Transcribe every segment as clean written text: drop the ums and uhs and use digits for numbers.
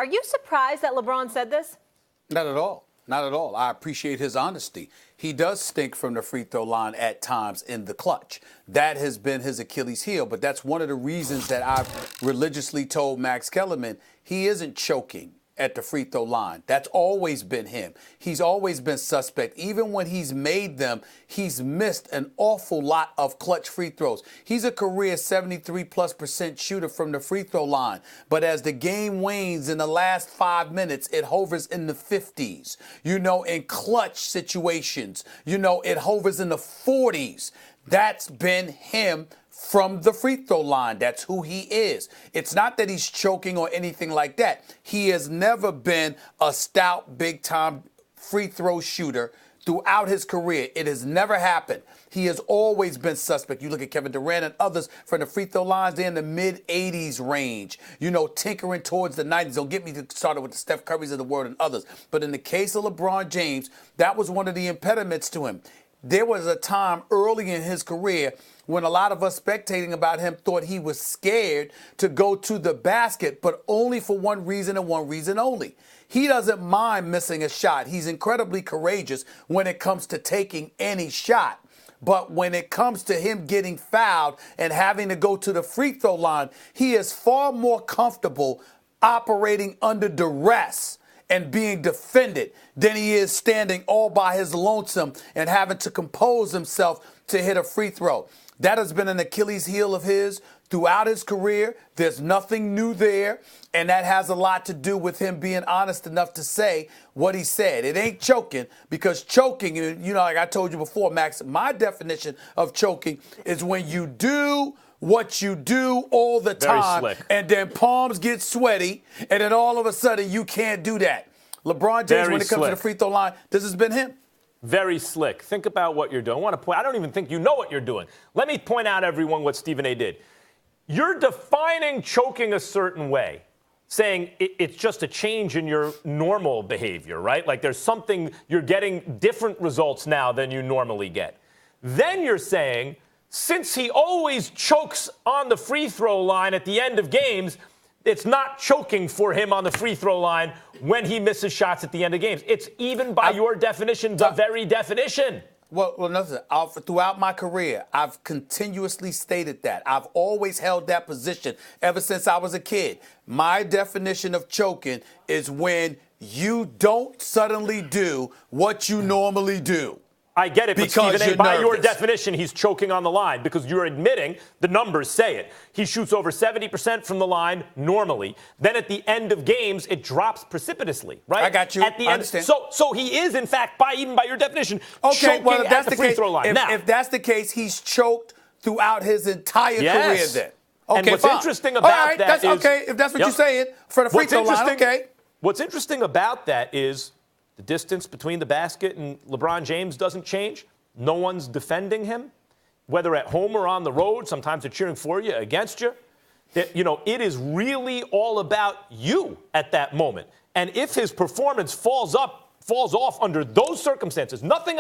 Are you surprised that LeBron said this? Not at all. Not at all. I appreciate his honesty. He does stink from the free throw line at times in the clutch. That has been his Achilles heel, but that's one of the reasons that I've religiously told Max Kellerman he isn't choking at the free throw line. That's always been him. He's always been suspect. Even when he's made them, he's missed an awful lot of clutch free throws. He's a career 73+% shooter from the free throw line. But as the game wanes in the last 5 minutes, it hovers in the 50s. In clutch situations, it hovers in the 40s. That's been him from the free throw line. That's who he is. It's not that he's choking or anything like that. He has never been a stout, big-time free throw shooter throughout his career. It has never happened. He has always been suspect. You look at Kevin Durant and others from the free throw lines, they're in the mid-80s range, tinkering towards the 90s. Don't get me started with the Steph Currys of the world and others. But in the case of LeBron James, that was one of the impediments to him. There was a time early in his career when a lot of us spectating about him thought he was scared to go to the basket, but only for one reason and one reason only. He doesn't mind missing a shot. He's incredibly courageous when it comes to taking any shot. But when it comes to him getting fouled and having to go to the free throw line, he is far more comfortable operating under duress and being defended than he is standing all by his lonesome and having to compose himself to hit a free throw. That has been an Achilles heel of his throughout his career. There's nothing new there, and that has a lot to do with him being honest enough to say what he said. It ain't choking, because choking, like I told you before, Max, my definition of choking is when you do what you do all the time, and then palms get sweaty, and then all of a sudden you can't do that. LeBron James, when it comes to the free throw line, this has been him. Very slick. Think about what you're doing. I don't even think you know what you're doing. Let me point out, everyone, what Stephen A. did. You're defining choking a certain way, saying it's just a change in your normal behavior, right? Like there's something, you're getting different results now than you normally get. Then you're saying, since he always chokes on the free throw line at the end of games, it's not choking for him on the free throw line when he misses shots at the end of games. It's even by your definition, the very definition. Well, listen, throughout my career, I've continuously stated that. I've always held that position ever since I was a kid. My definition of choking is when you don't suddenly do what you normally do. I get it, but Stephen A., by your definition, he's choking on the line because you're admitting the numbers say it. He shoots over 70% from the line normally. Then at the end of games, it drops precipitously, right? I got you. At the I end, understand. So he is, in fact, even by your definition, choking well, if that's at the free throw line. If that's the case, he's choked throughout his entire career then. Okay, and what's interesting about that is... Okay, if that's what you're saying, for the free throw line, okay. What's interesting about that is the distance between the basket and LeBron James doesn't change. No one's defending him, whether at home or on the road. Sometimes they're cheering for you, against you. It is really all about you at that moment. And if his performance falls off under those circumstances, nothing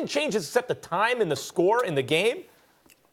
changes except the time and the score in the game,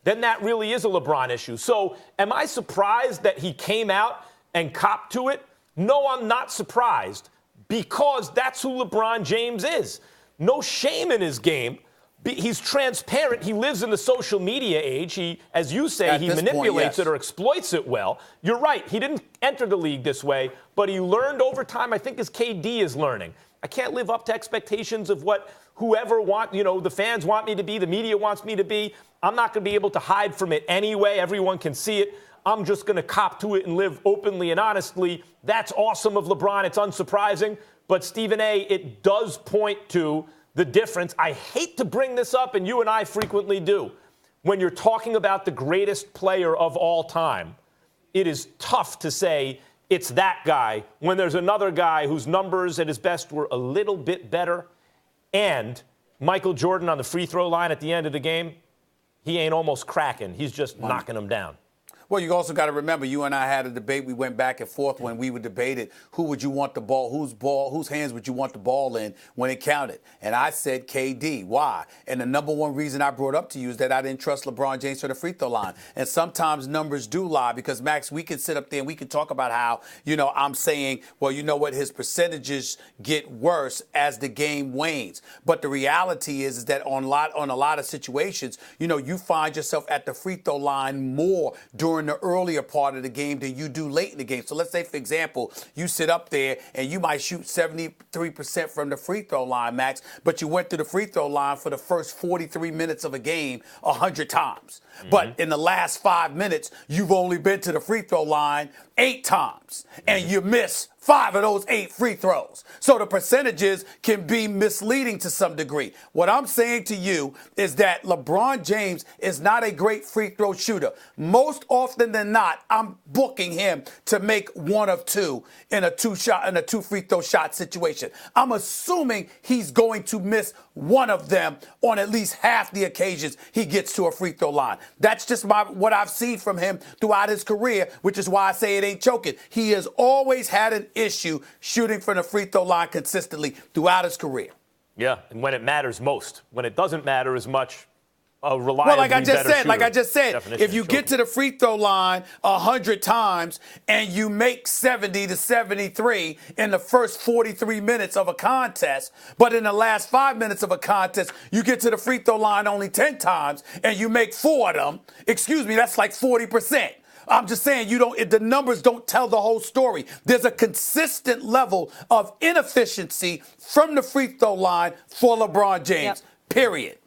then that really is a LeBron issue. So am I surprised that he came out and copped to it? No, I'm not surprised, because that's who LeBron James is. No shame in his game. He's transparent. He lives in the social media age. He, as you say, he manipulates it or exploits it well. You're right. He didn't enter the league this way, but he learned over time, I think, as KD is learning. I can't live up to expectations of what whoever the fans want me to be, the media wants me to be. I'm not going to be able to hide from it anyway. Everyone can see it. I'm just going to cop to it and live openly and honestly. That's awesome of LeBron. It's unsurprising. But, Stephen A., it does point to the difference. I hate to bring this up, and you and I frequently do. When you're talking about the greatest player of all time, it is tough to say it's that guy when there's another guy whose numbers at his best were a little bit better. And Michael Jordan on the free throw line at the end of the game, he ain't almost cracking. He's just knocking them down. Well, you also got to remember, you and I had a debate. We went back and forth when we were debated who would you want the ball, whose hands would you want the ball in when it counted. And I said KD. Why? And the number one reason I brought up to you is that I didn't trust LeBron James for the free throw line. And sometimes numbers do lie because, Max, we can sit up there and we can talk about how, I'm saying, well, you know what, his percentages get worse as the game wanes. But the reality is that on a lot of situations, you find yourself at the free throw line more during the earlier part of the game than you do late in the game. So let's say, for example, you sit up there and you might shoot 73% from the free throw line, Max, but you went to the free throw line for the first 43 minutes of a game 100 times. Mm-hmm. But in the last 5 minutes, you've only been to the free throw line 8 times, and you miss 5 of those 8 free throws. So the percentages can be misleading to some degree. What I'm saying to you is that LeBron James is not a great free throw shooter. Most often than not, I'm booking him to make 1 of 2 in a 2 free throw shot situation. I'm assuming he's going to miss 1 of them on at least half the occasions he gets to a free throw line. That's just what I've seen from him throughout his career, which is why I say it ain't choking. He has always had an issue shooting from the free throw line consistently throughout his career. Yeah, and when it matters most. When it doesn't matter as much, reliably well, like I just said, Definition if you get to the free throw line 100 times and you make 70 to 73 in the first 43 minutes of a contest, but in the last 5 minutes of a contest, you get to the free throw line only 10 times and you make 4 of them, that's like 40%. I'm just saying the numbers don't tell the whole story. There's a consistent level of inefficiency from the free throw line for LeBron James, period.